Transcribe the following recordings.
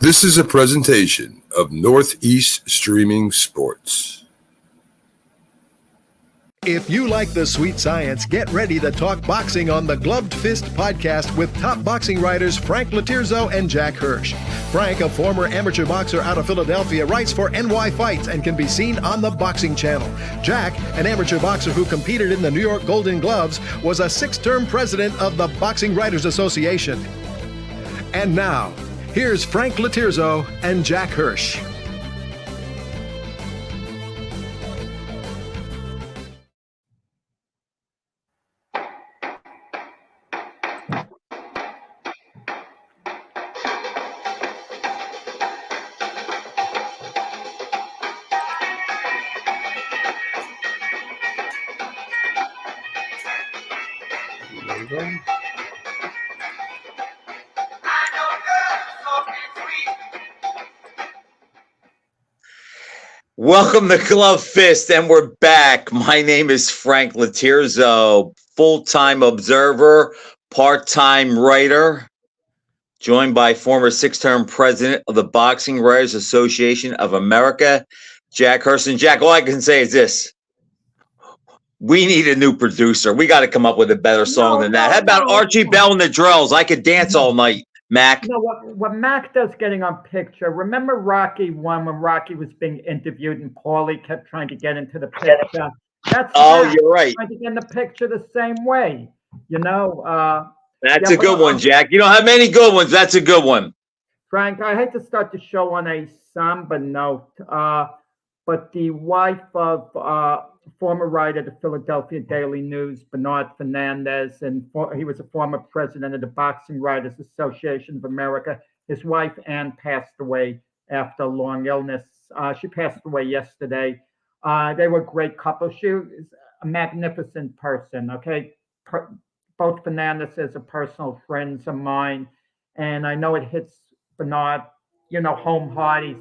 This is a presentation of Northeast Streaming Sports. If you like the sweet science, get ready to talk boxing on the Gloved Fist podcast with top boxing writers Frank Latirzo and Jack Hirsch. Frank, a former amateur boxer out of Philadelphia, writes for NY Fights and can be seen on the Boxing Channel. Jack, an amateur boxer who competed in the New York Golden Gloves, was a 6-term president of the Boxing Writers Association. And now, here's Frank Latirzo and Jack Hirsch. Welcome to Glove Fist, and we're back. My name is Frank Latirzo, full-time observer, part-time writer, joined by former 6-term president of the Boxing Writers Association of America, Jack Hirsch. Jack, all I can say is this. We need a new producer. We got to come up with a better song than that. How about Archie Bell and the Drells? I could dance all night. Mac. You know what Mac does getting on picture. Remember Rocky 1 when Rocky was being interviewed and Paulie kept trying to get into the picture? That's Mac you're right. trying to get in the picture the same way. You know. That's a good one, Jack. You don't have many good ones. That's a good one. Frank, I hate to start the show on a somber note, but the wife of former writer of the Philadelphia Daily News, Bernard Fernandez, and he was a former president of the Boxing Writers Association of America. His wife, Ann, passed away after a long illness. She passed away yesterday. They were a great couple. She was a magnificent person, okay? Both Fernandezes are personal friends of mine, and I know it hits Bernard, you know, home hard. He's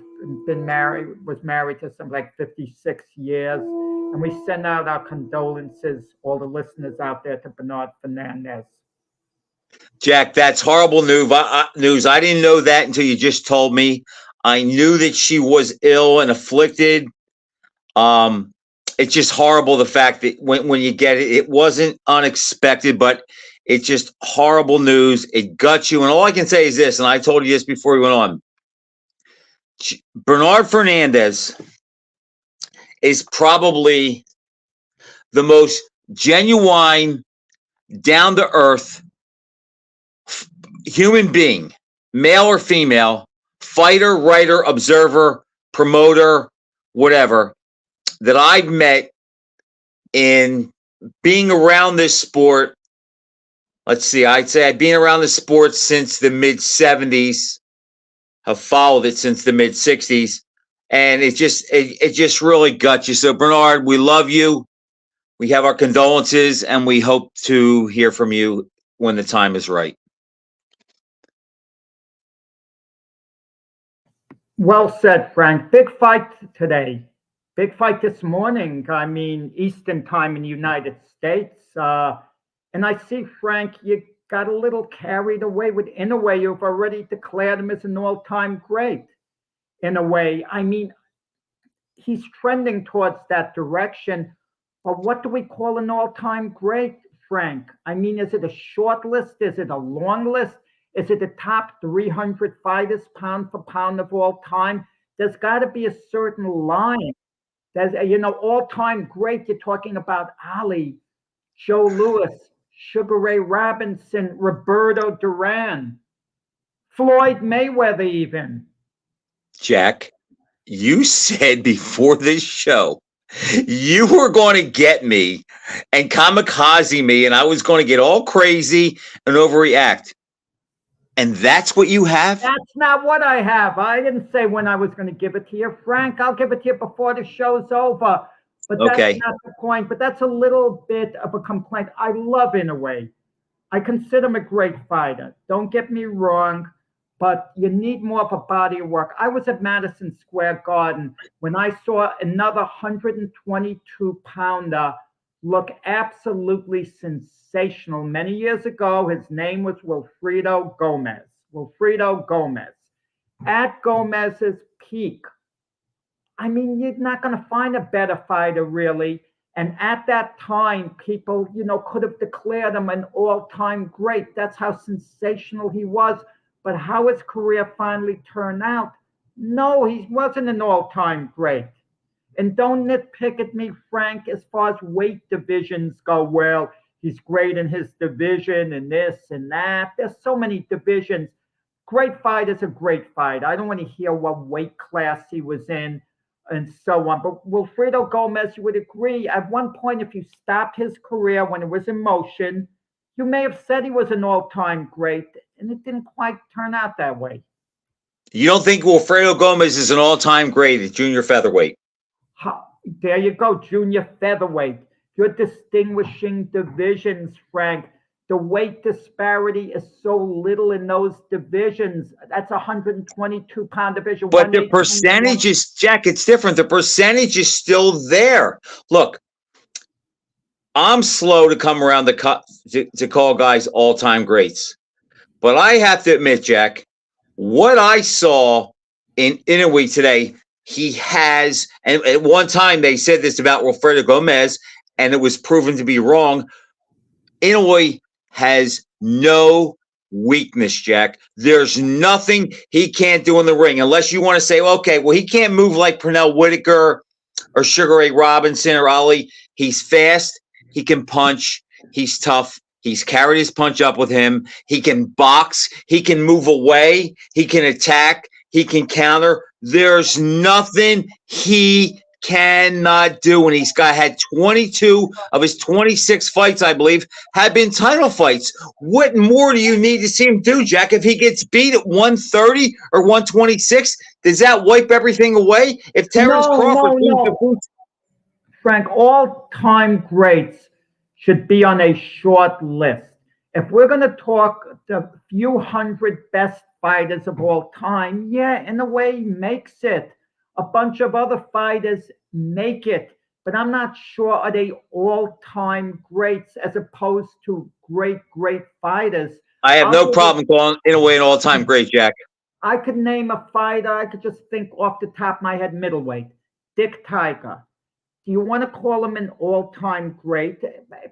was married to something like 56 years. And we send out our condolences, all the listeners out there, to Bernard Fernandez. Jack, that's horrible news. I didn't know that until you just told me. I knew that she was ill and afflicted. It's just horrible, the fact that when you get it, it wasn't unexpected, but it's just horrible news. It guts you. And all I can say is this, and I told you this before we went on. Bernard Fernandez is probably the most genuine, down-to-earth human being, male or female, fighter, writer, observer, promoter, whatever, that I've met in being around this sport. Let's see, I'd say I've been around the sport since the mid-'70s, have followed it since the mid-'60s. And it just really guts you. So, Bernard, we love you. We have our condolences, and we hope to hear from you when the time is right. Well said, Frank. Big fight today. Big fight this morning. I mean, Eastern time in the United States. And I see, Frank, you got a little carried away with Inoue. You've already declared him as an all-time great. In a way, I mean, he's trending towards that direction. But what do we call an all-time great, Frank? I mean, is it a short list? Is it a long list? Is it the top 300 fighters pound for pound of all time? There's got to be a certain line. There's, you know, all-time great. You're talking about Ali, Joe Louis, Sugar Ray Robinson, Roberto Duran, Floyd Mayweather even. Jack, you said before this show you were going to get me and kamikaze me, and I was going to get all crazy and overreact. And that's what you have? That's not what I have. I didn't say when I was going to give it to you, Frank. I'll give it to you before the show's over. But that's not the point. But that's a little bit of a complaint. I love Inoue. I consider him a great fighter. Don't get me wrong. But you need more of a body of work. I was at Madison Square Garden when I saw another 122-pounder look absolutely sensational. Many years ago, his name was Wilfredo Gomez. at Gomez's peak, I mean, you're not going to find a better fighter, really. And at that time, people, could have declared him an all-time great. That's how sensational he was. But how his career finally turned out, no, he wasn't an all-time great. And don't nitpick at me, Frank, as far as weight divisions go. Well, he's great in his division and this and that. There's so many divisions. Great fight is a great fight. I don't want to hear what weight class he was in and so on. But Wilfredo Gomez, you would agree, at one point, if you stopped his career when it was in motion, you may have said he was an all-time great, and it didn't quite turn out that way. You don't think Wilfredo Gomez is an all-time great at junior featherweight? There you go, junior featherweight. You're distinguishing divisions, Frank. The weight disparity is so little in those divisions. That's a 122-pound division. But the percentage is, Jack, it's different. The percentage is still there. Look, I'm slow to come around to call guys all-time greats. But I have to admit, Jack, what I saw in Inoue today, he has, and at one time they said this about Wilfredo Gomez, and it was proven to be wrong. Inoue has no weakness, Jack. There's nothing he can't do in the ring, unless you want to say, okay, well, he can't move like Pernell Whitaker or Sugar Ray Robinson or Ali. He's fast. He can punch. He's tough. He's carried his punch up with him. He can box. He can move away. He can attack. He can counter. There's nothing he cannot do. And he's had 22 of his 26 fights, I believe, have been title fights. What more do you need to see him do, Jack? If he gets beat at 130 or 126, does that wipe everything away? If Terrence Crawford Frank, all-time greats should be on a short list. If we're going to talk the few hundred best fighters of all time, yeah, in a way, makes it. A bunch of other fighters make it, but I'm not sure are they all-time greats as opposed to great fighters. I have no problem calling Inoue an all-time great, Jack. I could name a fighter. I could just think off the top of my head, middleweight, Dick Tiger. Do you want to call him an all-time great?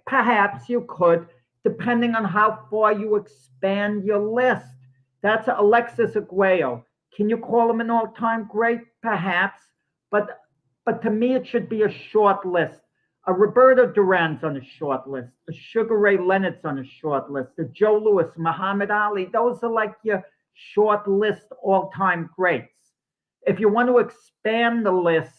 Perhaps you could, depending on how far you expand your list. That's Alexis Arguello. Can you call him an all-time great? Perhaps. But to me, it should be a short list. A Roberto Duran's on a short list. A Sugar Ray Leonard's on a short list. A Joe Louis, Muhammad Ali. Those are like your short list all-time greats. If you want to expand the list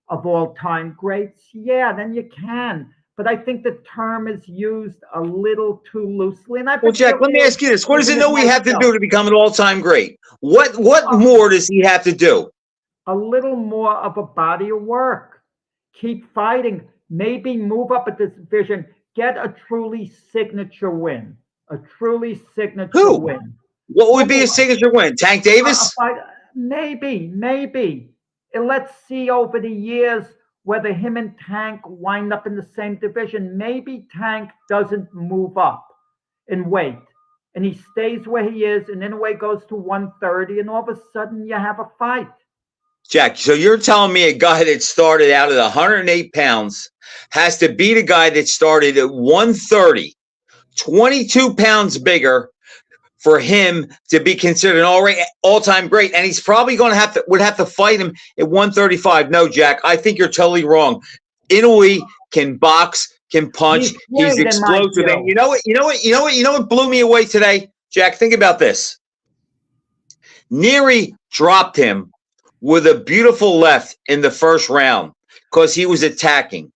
of all-time greats, yeah, then you can. But I think the term is used a little too loosely. And well, Jack, let me ask you this. What does Inoue have to do to become an all-time great? What more does he have to do? A little more of a body of work. Keep fighting. Maybe move up a division. Get a truly signature win. A truly signature win. What would be a signature win? Tank Davis? Maybe. And let's see over the years whether him and Tank wind up in the same division. Maybe Tank doesn't move up in weight, and he stays where he is, and Inoue goes to 130, and all of a sudden you have a fight. Jack, so you're telling me a guy that started out at 108 pounds has to beat a guy that started at 130, 22 pounds bigger, for him to be considered an all-time great, and he's probably going to would have to fight him at 135. No, Jack, I think you're totally wrong. Inoue can box, can punch. He's explosive. And you know what blew me away today, Jack? Think about this. Neary dropped him with a beautiful left in the first round because he was attacking.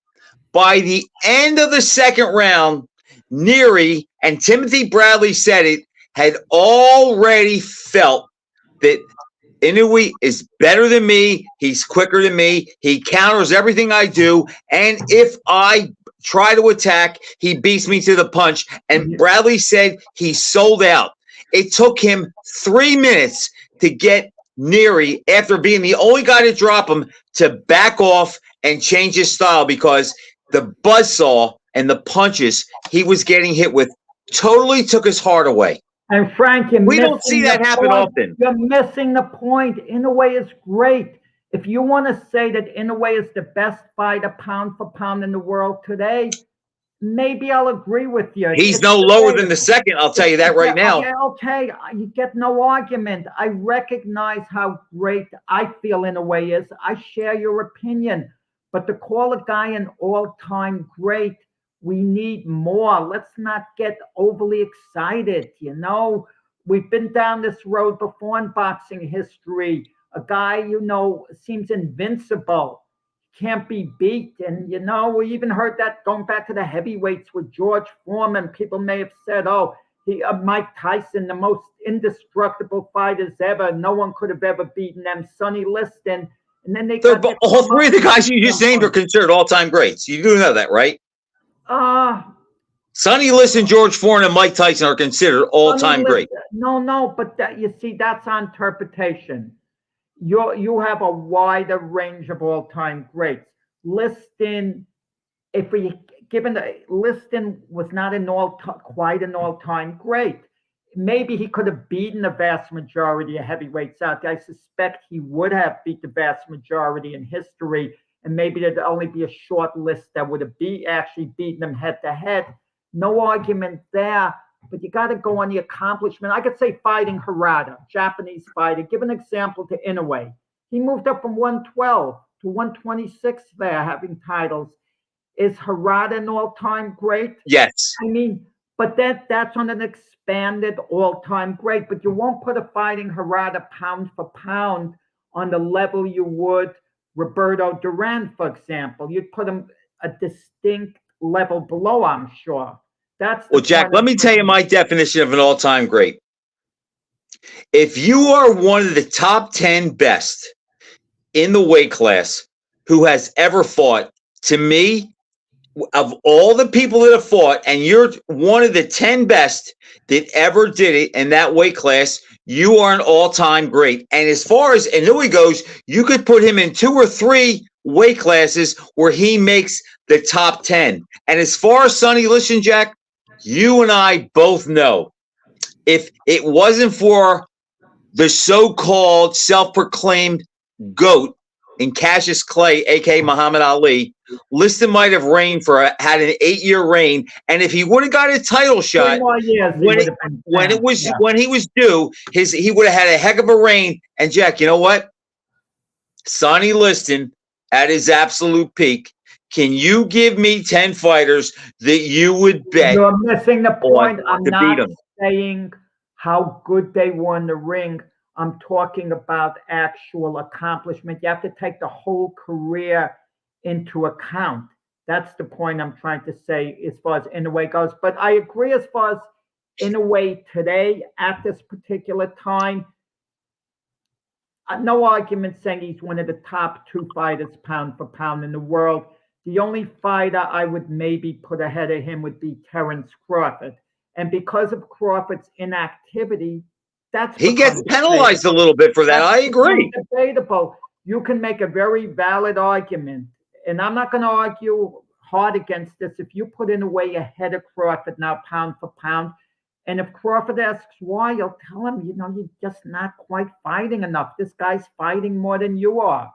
By the end of the second round, Neary, and Timothy Bradley said it, had already felt that Inoue is better than me. He's quicker than me. He counters everything I do. And if I try to attack, he beats me to the punch. And Bradley said he sold out. It took him 3 minutes to get Neary, after being the only guy to drop him, to back off and change his style, because the buzzsaw and the punches he was getting hit with totally took his heart away. And Frank, We don't see that happen often. You're missing the point. Inoue is great. If you want to say that Inoue is the best fighter pound for pound in the world today, maybe I'll agree with you. He's It's no lower than debatable. the second. I'll tell you that right now. Okay, you get no argument. I recognize how great I feel Inoue is. I share your opinion. But to call a guy an all-time great, we need more. Let's not get overly excited. You know, we've been down this road before in boxing history. A guy, seems invincible, can't be beat. And, we even heard that going back to the heavyweights with George Foreman. People may have said, Mike Tyson, the most indestructible fighters ever. No one could have ever beaten them. Sonny Liston. And then all three of the guys you just named are considered all-time greats. You do know that, right? Sonny Liston, George Foreman, and Mike Tyson are considered all-time great. No, but you see, that's our interpretation. You have a wider range of all-time greats. Liston, Liston was not quite an all-time great. Maybe he could have beaten the vast majority of heavyweights out there. I suspect he would have beat the vast majority in history, and maybe there'd only be a short list that would have actually beaten them head-to-head. No argument there, but you got to go on the accomplishment. I could say fighting Harada, Japanese fighter. Give an example to Inoue. He moved up from 112 to 126 there, having titles. Is Harada an all-time great? Yes. I mean, but that's on an expanded all-time great. But you won't put a fighting Harada pound for pound on the level you would Roberto Duran, for example. You'd put him a distinct level below, I'm sure. Well, Jack, let me tell you my definition of an all-time great. If you are one of the top 10 best in the weight class who has ever fought, to me, of all the people that have fought, and you're one of the 10 best that ever did it in that weight class, you are an all-time great. And as far as Inoue goes, you could put him in 2 or 3 weight classes where he makes the top 10. And as far as Sonny Liston, Jack, you and I both know if it wasn't for the so-called self-proclaimed GOAT in Cassius Clay, aka Muhammad Ali, Liston might have had an 8-year reign, and if he would have got a title shot when he was due, he would have had a heck of a reign. And Jack, you know what? Sonny Liston at his absolute peak. Can you give me 10 fighters that you would bet? You're missing the point. I'm not saying how good they were in the ring. I'm talking about actual accomplishment. You have to take the whole career into account. That's the point I'm trying to say as far as Inoue goes. But I agree as far as Inoue today at this particular time. No argument saying he's one of the top 2 fighters pound for pound in the world. The only fighter I would maybe put ahead of him would be Terence Crawford. And because of Crawford's inactivity, he gets penalized a little bit for that. I agree. Debatable. You can make a very valid argument. And I'm not going to argue hard against this. If you put Inoue ahead of Crawford now pound for pound, and if Crawford asks why, you'll tell him, you're just not quite fighting enough. This guy's fighting more than you are.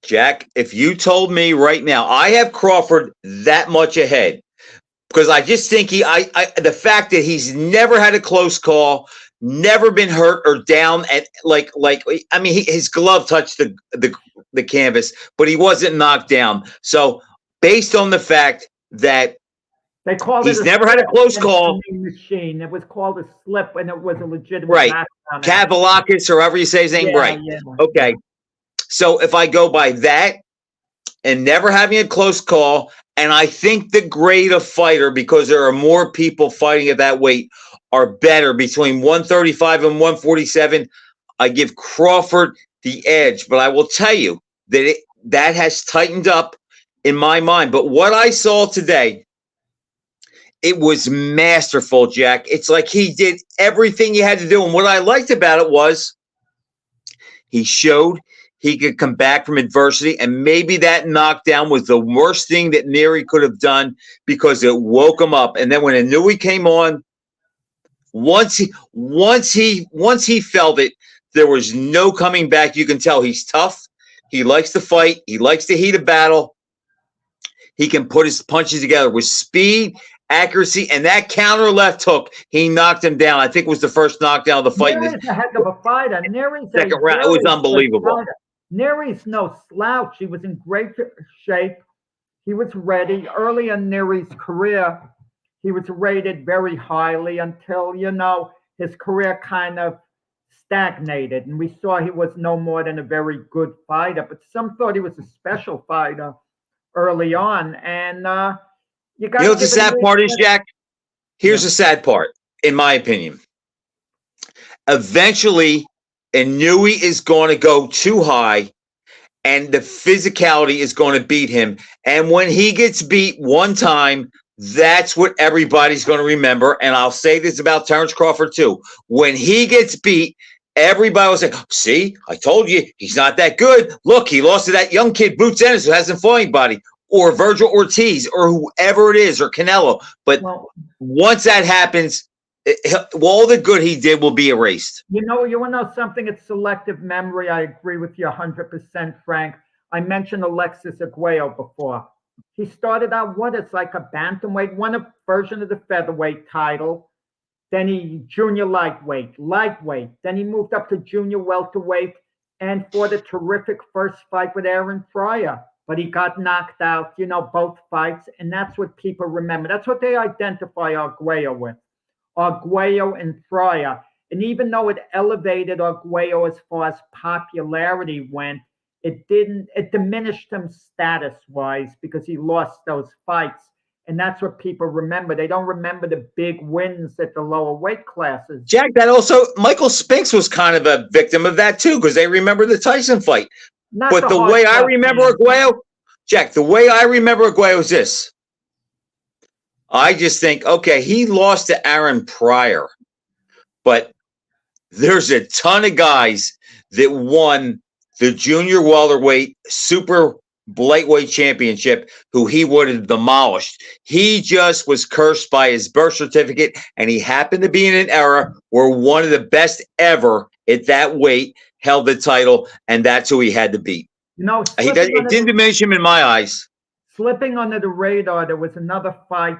Jack, if you told me right now, I have Crawford that much ahead, because I just think the fact that he's never had a close call, never been hurt or down, and his glove touched the canvas, but he wasn't knocked down. So based on the fact that they called he's never had a close call, machine. It was called a slip, and it was a legitimate knockdown. Kavaliakis, or however you say his name, right? Yeah. Okay. So if I go by that and never having a close call, and I think the grade of fighter, because there are more people fighting at that weight, are better between 135 and 147, I give Crawford the edge. But I will tell you that that has tightened up in my mind. But what I saw today, it was masterful, Jack. It's like he did everything he had to do. And what I liked about it was he showed he could come back from adversity, and maybe that knockdown was the worst thing that Nery could have done because it woke him up. And then when Inoue came on, Once he felt it, there was no coming back. You can tell he's tough. He likes to fight. He likes the heat of battle. He can put his punches together with speed, accuracy, and that counter left hook. He knocked him down. I think it was the first knockdown of the fight. Neri's a heck of a fighter. Neri's second round. It was unbelievable. Neri's no slouch. He was in great shape. He was ready. Early in Neri's career, he was rated very highly until, his career kind of stagnated. And we saw he was no more than a very good fighter. But some thought he was a special fighter early on. And you got what the sad part is, Jack? Here's the sad part, in my opinion. Eventually, Inoue is going to go too high, and the physicality is going to beat him. And when he gets beat one time, that's what everybody's going to remember. And I'll say this about Terrence Crawford, too. When he gets beat, everybody will say, see, I told you, he's not that good. Look, he lost to that young kid, Boots Ennis, who hasn't fought anybody, or Virgil Ortiz, or whoever it is, or Canelo. But once that happens, all the good he did will be erased. You want to know something? It's selective memory. I agree with you 100%, Frank. I mentioned Alexis Arguello before. He started out it's like a bantamweight, won a version of the featherweight title. Then he junior lightweight. Then he moved up to junior welterweight and fought a terrific first fight with Aaron Pryor. But he got knocked out, both fights. And that's what people remember. That's what they identify Arguello with. Arguello and Pryor. And even though it elevated Arguello as far as popularity went, it diminished him status-wise because he lost those fights. And that's what people remember. They don't remember the big wins at the lower weight classes. Jack, that also, Michael Spinks was kind of a victim of that too, because they remember the Tyson fight. But the way I remember Arguello, Jack, the way I remember Arguello is this. I just think, okay, he lost to Aaron Pryor, but there's a ton of guys that won the junior welterweight super lightweight championship who he would have demolished. He just was cursed by his birth certificate, and he happened to be in an era where one of the best ever at that weight held the title, and that's who he had to beat. It didn't diminish him in my eyes. Slipping under the radar, there was another fight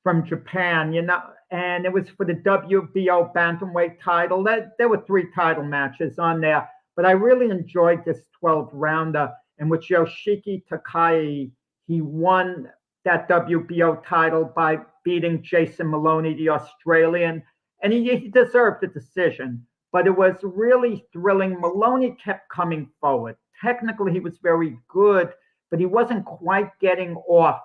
from Japan, and it was for the WBO bantamweight title. There were 3 title matches on there, but I really enjoyed this 12-rounder in which Yoshiki Takai, he won that WBO title by beating Jason Maloney, the Australian, and he deserved the decision. But it was really thrilling. Maloney kept coming forward. Technically, he was very good, but he wasn't quite getting off.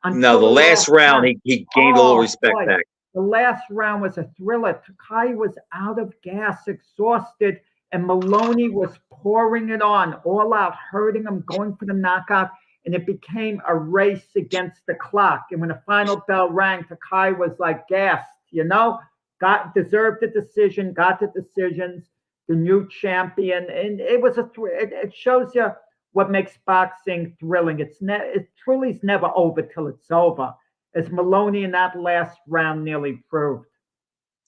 No, the last round, he gained a little respect back. The last round was a thriller. Takai was out of gas, exhausted, and Maloney was pouring it on, all out, hurting him, going for the knockout, and it became a race against the clock. And when the final bell rang, Takai was like gassed, deserved the decision, got the decisions, the new champion, and it was it shows you what makes boxing thrilling. It truly is never over till it's over, as Maloney in that last round nearly proved.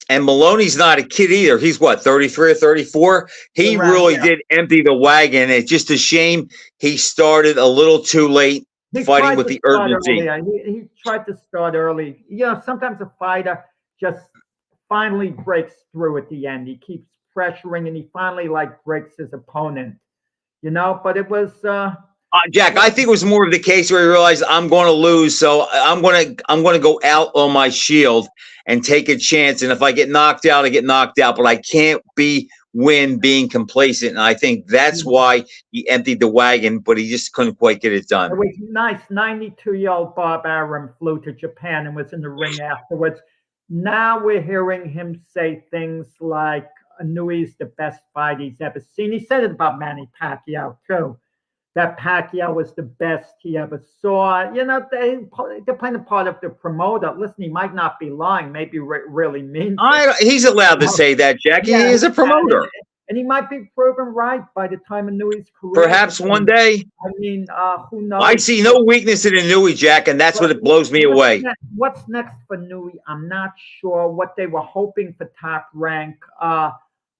And Maloney's not a kid either. He's 33 or 34. He really did empty the wagon. It's just a shame he started a little too late fighting with the urgency. He tried to start early. Sometimes a fighter just finally breaks through at the end. He keeps pressuring and he finally breaks his opponent. But it was Jack, I think it was more of the case where he realized I'm going to lose, so I'm going to go out on my shield and take a chance. And if I get knocked out, I get knocked out. But I can't win being complacent. And I think that's why he emptied the wagon, but he just couldn't quite get it done. It was nice. 92-year-old Bob Arum flew to Japan and was in the ring afterwards. Now we're hearing him say things like Inoue's the best fight he's ever seen. He said it about Manny Pacquiao, too. That Pacquiao was the best he ever saw. They're playing a part of the promoter. Listen, he might not be lying. Maybe really means he's allowed to say that, Jackie. He is a promoter. And he might be proven right by the time of Newey's career. Perhaps one day. I mean, who knows? I see no weakness in Newey, Jack, and that's what it blows me away. What's next for Newey? I'm not sure what they were hoping for Top Rank.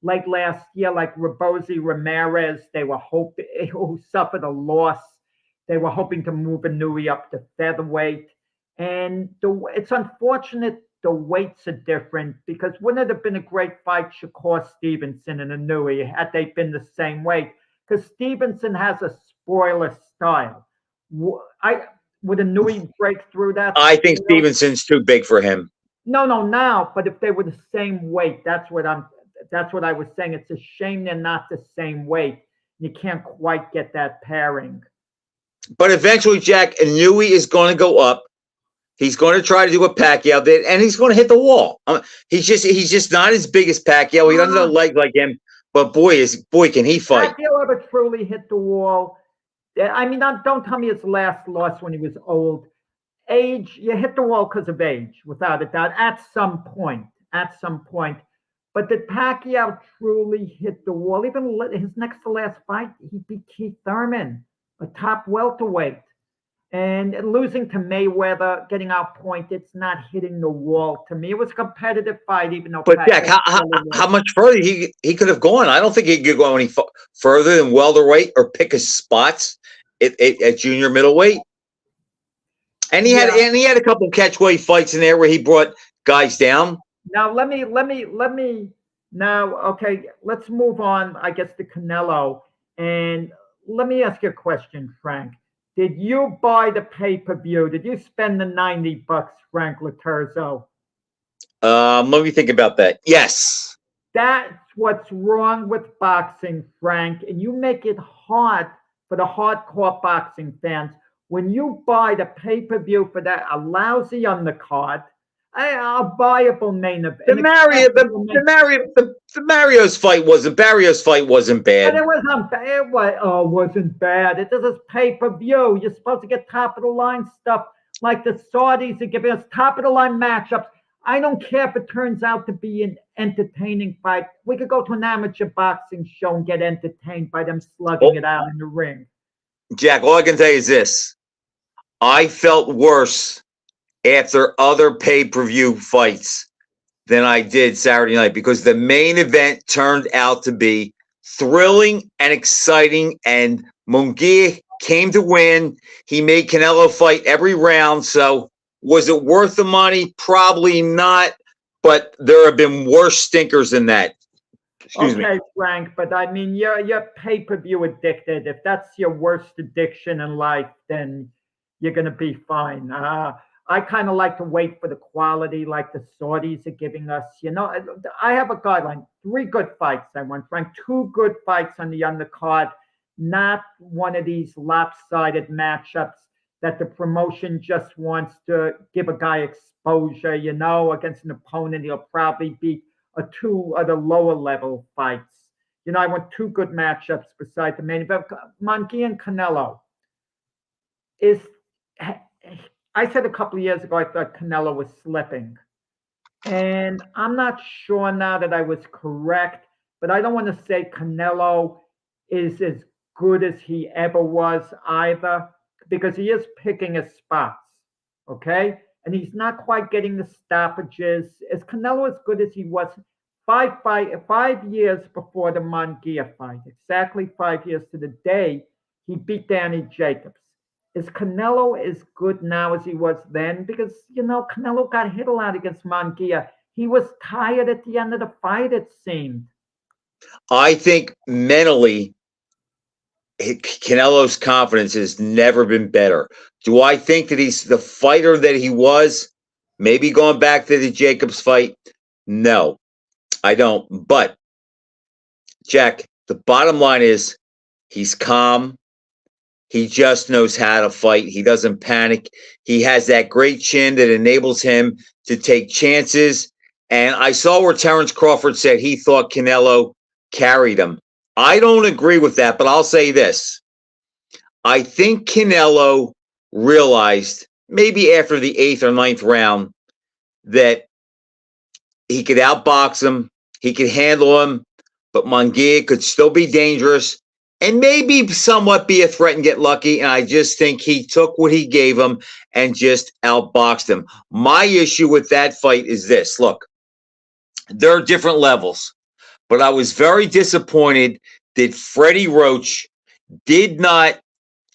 Like last year, like Rebosi Ramirez, they were hoping, who suffered a loss. They were hoping to move Newey up to featherweight. And it's unfortunate the weights are different, because wouldn't it have been a great fight, Shakur Stevenson and Newey, had they been the same weight? Because Stevenson has a spoiler style. Would a Newey break through that? I think Stevenson's too big for him. No, now, but if they were the same weight, that's what I was saying. It's a shame they're not the same weight. You can't quite get that pairing. But eventually, Jack, Newey is going to go up. He's going to try to do what Pacquiao did, and he's going to hit the wall. He's just not as big as Pacquiao. He doesn't have a leg like him, but boy, can he fight. Pacquiao ever truly hit the wall? I mean, don't tell me his last loss when he was old. Age, you hit the wall because of age, without a doubt, at some point. But did Pacquiao truly hit the wall? Even his next to last fight, he beat Keith Thurman, a top welterweight. And losing to Mayweather, getting outpointed, it's not hitting the wall. To me, it was a competitive fight, even though. But Jack, how much further he could have gone? I don't think he could go any further than welterweight or pick his spots at junior middleweight. And he had a couple catchweight fights in there where he brought guys down. Now let me now. Okay, let's move on. I guess to Canelo, and let me ask you a question, Frank. Did you buy the pay-per-view? Did you spend the $90, Frank Laterzo? Let me think about that. Yes. That's what's wrong with boxing, Frank. And you make it hard for the hardcore boxing fans. When you buy the pay-per-view for that, a lousy undercard, a viable main event. Barrios fight wasn't bad. But it wasn't bad. It is pay-per-view. You're supposed to get top-of-the-line stuff like the Saudis are giving us top-of-the-line matchups. I don't care if it turns out to be an entertaining fight. We could go to an amateur boxing show and get entertained by them slugging it out in the ring. Jack, all I can tell you is this. I felt worse after other pay-per-view fights than I did Saturday night, because the main event turned out to be thrilling and exciting, and Munguia came to win. He made Canelo fight every round. So was it worth the money? Probably not, but there have been worse stinkers than that. Excuse me. Okay, Frank, but I mean, you're pay-per-view addicted. If that's your worst addiction in life, then you're going to be fine. I kind of like to wait for the quality like the Saudis are giving us. You know, I have a guideline. 3 good fights I want, Frank. 2 good fights on the undercard. Not one of these lopsided matchups that the promotion just wants to give a guy exposure, you know, against an opponent he'll probably beat, or 2 other lower level fights. You know, I want 2 good matchups beside the main event. Munguia and Canelo I said a couple of years ago, I thought Canelo was slipping. And I'm not sure now that I was correct, but I don't want to say Canelo is as good as he ever was either, because he is picking his spots, okay? And he's not quite getting the stoppages. Is Canelo as good as he was 5 years before the Munguia fight? Exactly 5 years to the day he beat Danny Jacobs. Is Canelo as good now as he was then? Because, you know, Canelo got hit a lot against Munguia. He was tired at the end of the fight, it seemed. I think mentally, Canelo's confidence has never been better. Do I think that he's the fighter that he was? Maybe going back to the Jacobs fight? No, I don't. But, Jack, the bottom line is he's calm. He just knows how to fight. He doesn't panic. He has that great chin that enables him to take chances. And I saw where Terrence Crawford said he thought Canelo carried him. I don't agree with that, but I'll say this. I think Canelo realized maybe after the 8th or 9th round that he could outbox him, he could handle him, but Munguia could still be dangerous and maybe somewhat be a threat and get lucky. And I just think he took what he gave him and just outboxed him. My issue with that fight is this. Look, there are different levels, but I was very disappointed that Freddie Roach did not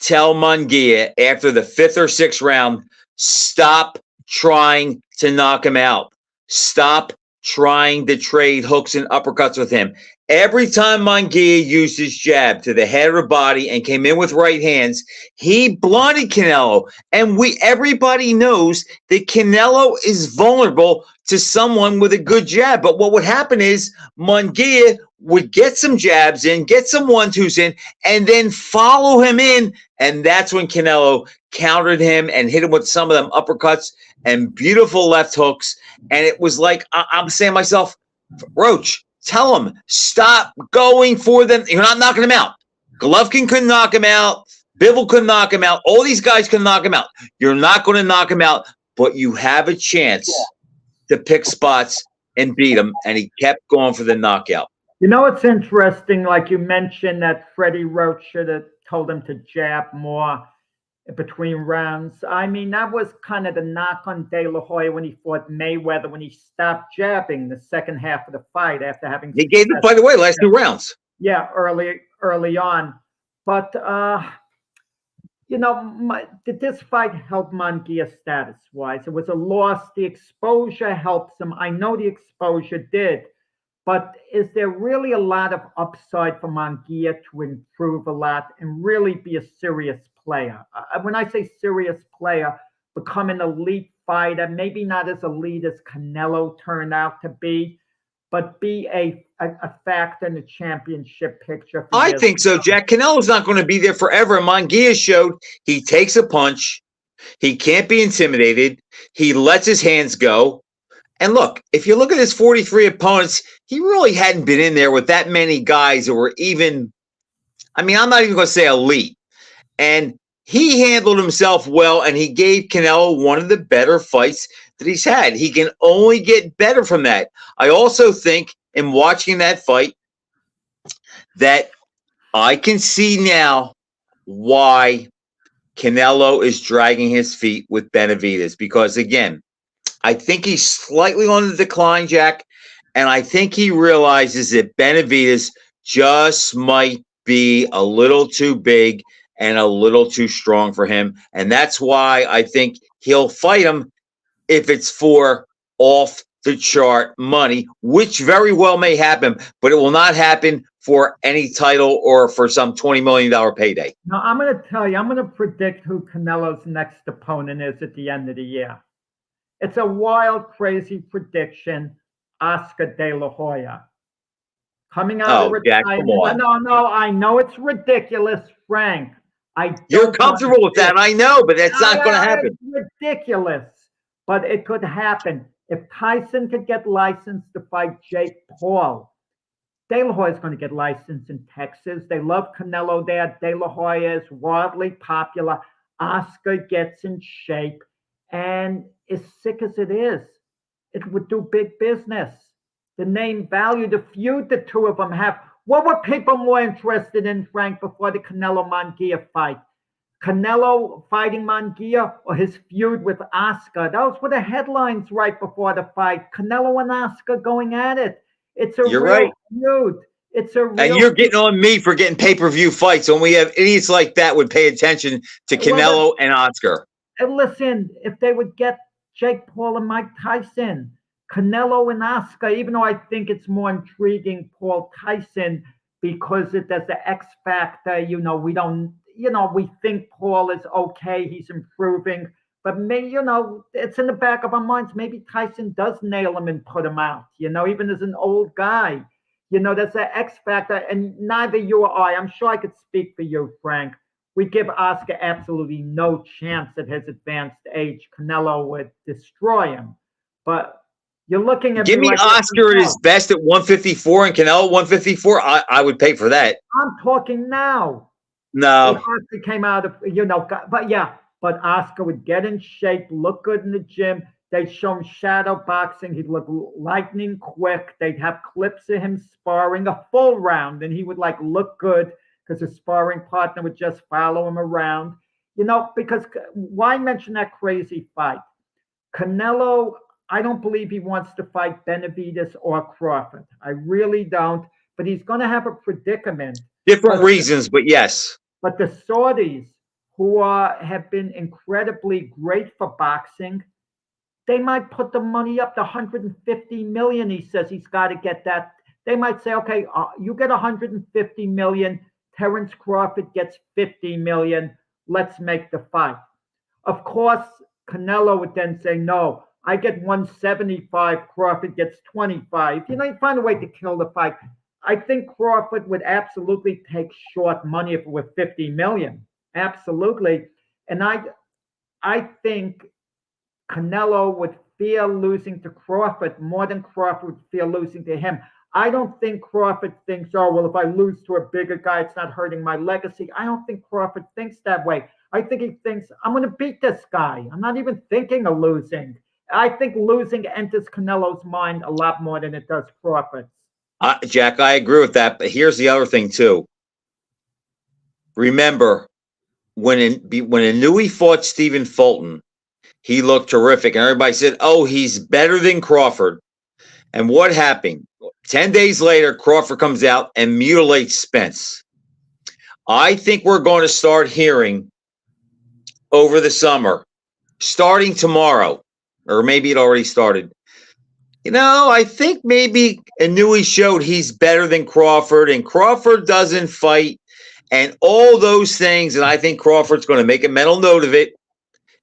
tell Munguia after the 5th or 6th round, stop trying to knock him out. Stop trying to trade hooks and uppercuts with him. Every time Munguia used his jab to the head of the body and came in with right hands, he blinded Canelo. And everybody knows that Canelo is vulnerable to someone with a good jab. But what would happen is Munguia would get some jabs in, get some 1-2s in, and then follow him in. And that's when Canelo countered him and hit him with some of them uppercuts and beautiful left hooks. And it was like, I'm saying to myself, Roach, tell him, stop going for them. You're not knocking him out. Golovkin couldn't knock him out. Bivol couldn't knock him out. All these guys couldn't knock him out. You're not going to knock him out, but you have a chance to pick spots and beat him. And he kept going for the knockout. You know, it's interesting, like you mentioned, that Freddie Roach should have told him to jab more between rounds. I mean, that was kind of the knock on De La Hoya when he fought Mayweather, when he stopped jabbing the second half of the fight after having. He gave the fight away last 2 rounds. Yeah, early on. But, you know, did this fight help Munguia status-wise? It was a loss. The exposure helps him. I know the exposure did. But is there really a lot of upside for Munguia to improve a lot and really be a serious player? When I say serious player, become an elite fighter, maybe not as elite as Canelo turned out to be, but be a factor in the championship picture. I think so, Jack. Canelo's not going to be there forever. And Munguia showed he takes a punch. He can't be intimidated. He lets his hands go. And look, if you look at his 43 opponents, he really hadn't been in there with that many guys who were even, I mean, I'm not even going to say elite. And he handled himself well, and he gave Canelo one of the better fights that he's had. He can only get better from that. I also think in watching that fight that I can see now why Canelo is dragging his feet with Benavidez. Because, again, I think he's slightly on the decline, Jack, and I think he realizes that Benavidez just might be a little too big and a little too strong for him, and that's why I think he'll fight him if it's for off-the-chart money, which very well may happen, but it will not happen for any title or for some $20 million payday. Now, I'm going to tell you, I'm going to predict who Canelo's next opponent is at the end of the year. It's a wild, crazy prediction. Oscar De La Hoya. Coming out of retirement. No, I know it's ridiculous, Frank. You're comfortable with that, I know, but that's not going to happen. It's ridiculous, but it could happen. If Tyson could get licensed to fight Jake Paul, De La Hoya is going to get licensed in Texas. They love Canelo there. De La Hoya is wildly popular. Oscar gets in shape. And as sick as it is, it would do big business. The name value, the feud the two of them have. What were people more interested in, Frank, before the Canelo-Munguia fight? Canelo fighting Munguia or his feud with Oscar? Those were the headlines right before the fight. Canelo and Oscar going at it. It's a real feud. It's a real. And you're getting on me for getting pay-per-view fights when we have idiots like that would pay attention to Canelo and Oscar. And listen, if they would get Jake Paul and Mike Tyson, Canelo and Oscar, even though I think it's more intriguing, Paul Tyson, because there's the X factor, we think Paul is okay, he's improving, but maybe, it's in the back of our minds, maybe Tyson does nail him and put him out, even as an old guy, there's the X factor, and neither you or I'm sure I could speak for you, Frank. We give Oscar absolutely no chance at his advanced age. Canelo would destroy him. But you're looking at... Give me like Oscar at his best at 154 and Canelo 154. I would pay for that. I'm talking now. No. If Oscar came out of, but Oscar would get in shape, look good in the gym, They'd show him shadow boxing. He'd look lightning quick. They'd have clips of him sparring a full round, and he would like look good because his sparring partner would just follow him around. Because why mention that crazy fight? Canelo, I don't believe he wants to fight Benavidez or Crawford. I really don't. But he's going to have a predicament. Different reasons, but yes. But the Saudis, who have been incredibly great for boxing, they might put the money up to 150 million. He says he's got to get that. They might say, okay, you get 150 million. Terence Crawford gets 50 million. Let's make the fight. Of course, Canelo would then say, no, I get 175. Crawford gets 25. You find a way to kill the fight. I think Crawford would absolutely take short money if it were 50 million. Absolutely. And I think Canelo would fear losing to Crawford more than Crawford would fear losing to him. I don't think Crawford thinks, oh, well, if I lose to a bigger guy, it's not hurting my legacy. I don't think Crawford thinks that way. I think he thinks, I'm going to beat this guy. I'm not even thinking of losing. I think losing enters Canelo's mind a lot more than it does Crawford's. Jack, I agree with that. But here's the other thing, too. Remember, when Inoue fought Stephen Fulton, he looked terrific. And everybody said, oh, he's better than Crawford. And what happened? 10 days later, Crawford comes out and mutilates Spence. I think we're going to start hearing over the summer, starting tomorrow, or maybe it already started. I think maybe Inoue showed he's better than Crawford, and Crawford doesn't fight, and all those things. And I think Crawford's going to make a mental note of it.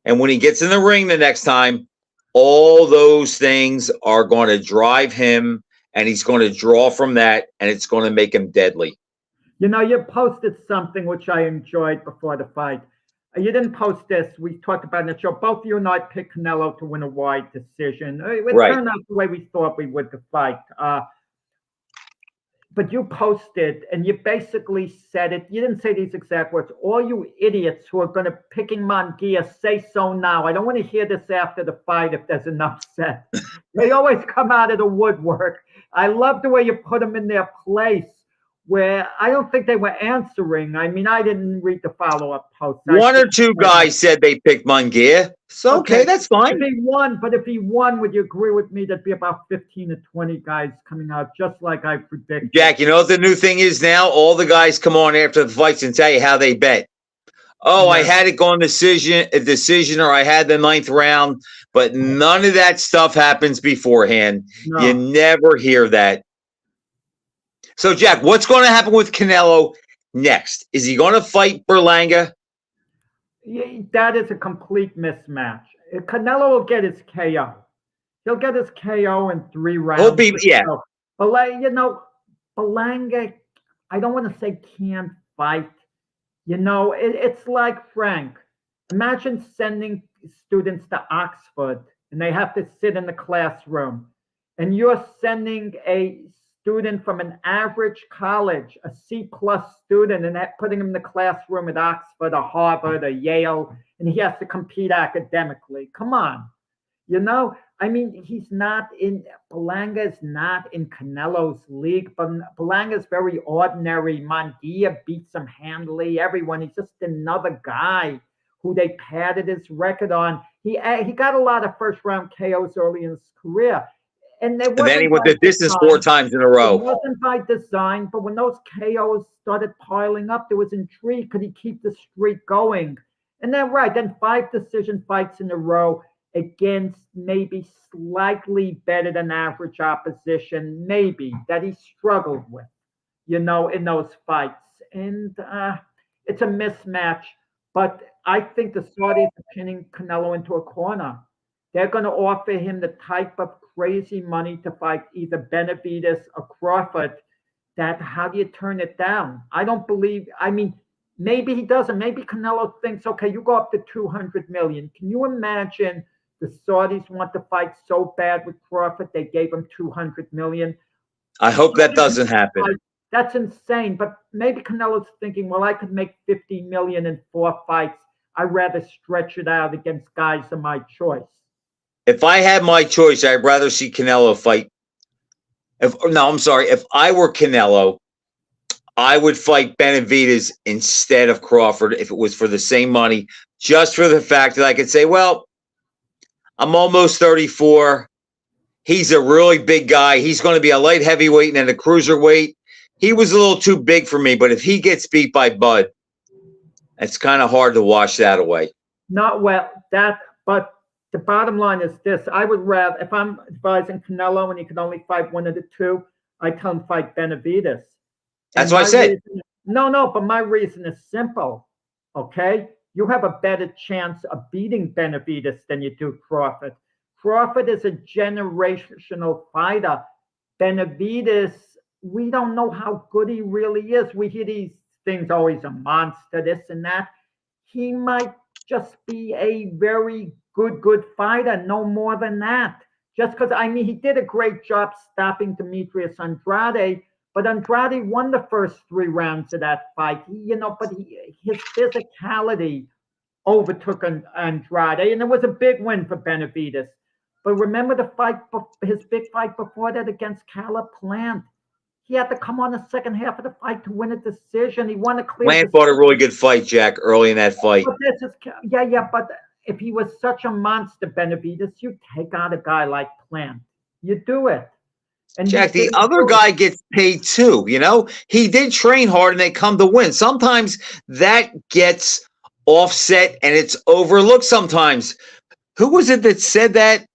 And when he gets in the ring the next time, all those things are going to drive him, and he's going to draw from that, and it's going to make him deadly. You posted something which I enjoyed before the fight. You didn't post this. We talked about it in the show. Both you and I picked Canelo to win a wide decision. It turned out the way we thought we would the fight. But you posted, and you basically said it. You didn't say these exact words. All you idiots who are going to picking Munguia, say so now. I don't want to hear this after the fight if there's an upset. They always come out of the woodwork. I love the way you put them in their place, where I don't think they were answering. I mean, I didn't read the follow-up post. One or two guys said they picked Munguia. So, okay, that's fine. If he won, would you agree with me there'd be about 15 to 20 guys coming out, just like I predicted? Jack, you know what the new thing is now? All the guys come on after the fights and tell you how they bet. Oh, yeah. I had it going a decision, or I had the 9th round, but none of that stuff happens beforehand. No. You never hear that. So, Jack, what's going to happen with Canelo next? Is he going to fight Berlanga? Yeah, that is a complete mismatch. Canelo will get his KO. He'll get his KO in 3 rounds. Berlanga, I don't want to say can't fight. It's like, Frank, imagine sending students to Oxford and they have to sit in the classroom, and you're sending a student from an average college, a C+ student, and putting him in the classroom at Oxford or Harvard or Yale, and he has to compete academically. Come on. Berlanga is not in Canelo's league, but Berlanga is very ordinary. Munguia beats him handily. He's just another guy who they padded his record on. He got a lot of first-round KOs early in his career. And then he went the distance 4 times in a row. It wasn't by design, but when those KOs started piling up, there was intrigue. Could he keep the streak going? And then 5 decision fights in a row against maybe slightly better than average opposition, maybe, that he struggled with, in those fights. And it's a mismatch. But I think the Saudis are pinning Canelo into a corner. They're going to offer him the type of crazy money to fight either Benavidez or Crawford. How do you turn it down? Maybe he doesn't. Maybe Canelo thinks, okay, you go up to 200 million. Can you imagine the Saudis want to fight so bad with Crawford, they gave him 200 million? I hope that doesn't happen. That's insane. But maybe Canelo's thinking, well, I could make 50 million in 4 fights. I'd rather stretch it out against guys of my choice. if I had my choice, I'd rather see Canelo fight. If I were Canelo, I would fight Benavidez instead of Crawford if it was for the same money, just for the fact that I could say, well, I'm almost 34. He's a really big guy. He's going to be a light heavyweight and a cruiserweight. He was a little too big for me, but if he gets beat by Bud, it's kind of hard to wash that away. Not well, but the bottom line is this. I would rather, if I'm advising Canelo and he can only fight one of the two, I tell him fight Benavidez. That's what I said. But my reason is simple, okay? You have a better chance of beating Benavidez than you do Crawford. Crawford is a generational fighter. Benavidez, we don't know how good he really is. We hear these things, oh, he's a monster, this and that. He might just be a very good fighter, no more than that. Just because, he did a great job stopping Demetrius Andrade, but Andrade won the first 3 rounds of that fight. His physicality overtook Andrade, and it was a big win for Benavidez. But remember his big fight before that against Caleb Plant. He had to come on the second half of the fight to win a decision. He won a clear Plant fought a really good fight, Jack, early in that fight. But if he was such a monster, Benavidez, you take out a guy like Plant. You do it. And Jack, the other guy gets paid too, He did train hard and they come to win. Sometimes that gets offset and it's overlooked sometimes. Who was it that said that?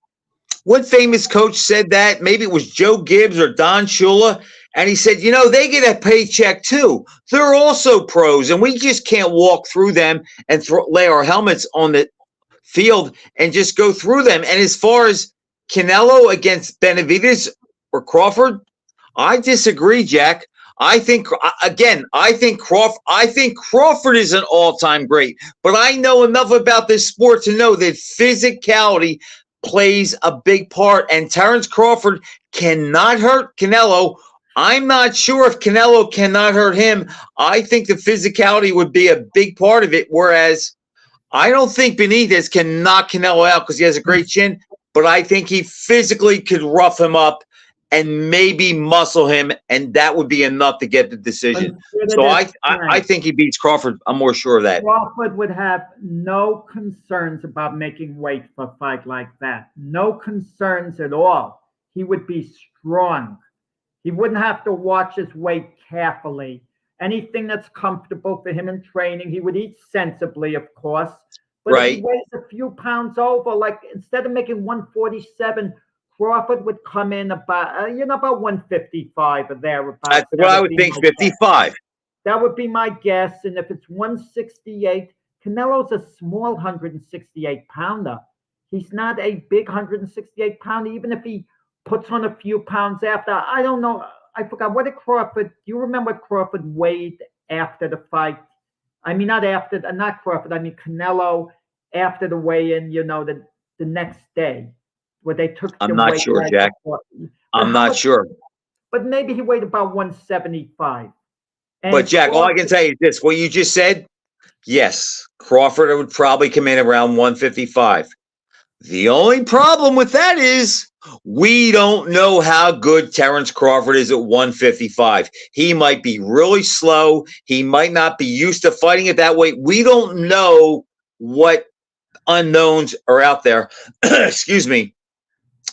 What famous coach said that? Maybe it was Joe Gibbs or Don Shula. And he said, they get a paycheck too. They're also pros, and we just can't walk through them and lay our helmets on the field and just go through them. And as far as Canelo against Benavidez or Crawford, I disagree, Jack. I think Crawford is an all-time great, but I know enough about this sport to know that physicality plays a big part, and Terence Crawford cannot hurt Canelo. I'm not sure if Canelo cannot hurt him. I think the physicality would be a big part of it, whereas I don't think Benitez can knock Canelo out because he has a great chin, but I think he physically could rough him up and maybe muscle him, and that would be enough to get the decision. So I think he beats Crawford. I'm more sure of that. Crawford would have no concerns about making weight for a fight like that. No concerns at all. He would be strong. He wouldn't have to watch his weight carefully. Anything that's comfortable for him in training, he would eat sensibly, of course. But if he weighs a few pounds over, like instead of making 147, Crawford would come in about 155 or thereabouts. That's what I would think, 55. That would be my guess. And if it's 168, Canelo's a small 168-pounder. He's not a big 168-pounder, even if he puts on a few pounds after. I don't know. I forgot. What did Crawford, do you remember Crawford weighed after the fight? Not Crawford. Canelo after the weigh-in, the next day. Where they took I'm not sure, Jack. I'm not sure. But maybe he weighed about 175. But Jack, all I can tell you is this. What you just said, yes, Crawford would probably come in around 155. The only problem with that is we don't know how good Terence Crawford is at 155. He might be really slow. He might not be used to fighting at that weight. We don't know what unknowns are out there. Excuse me.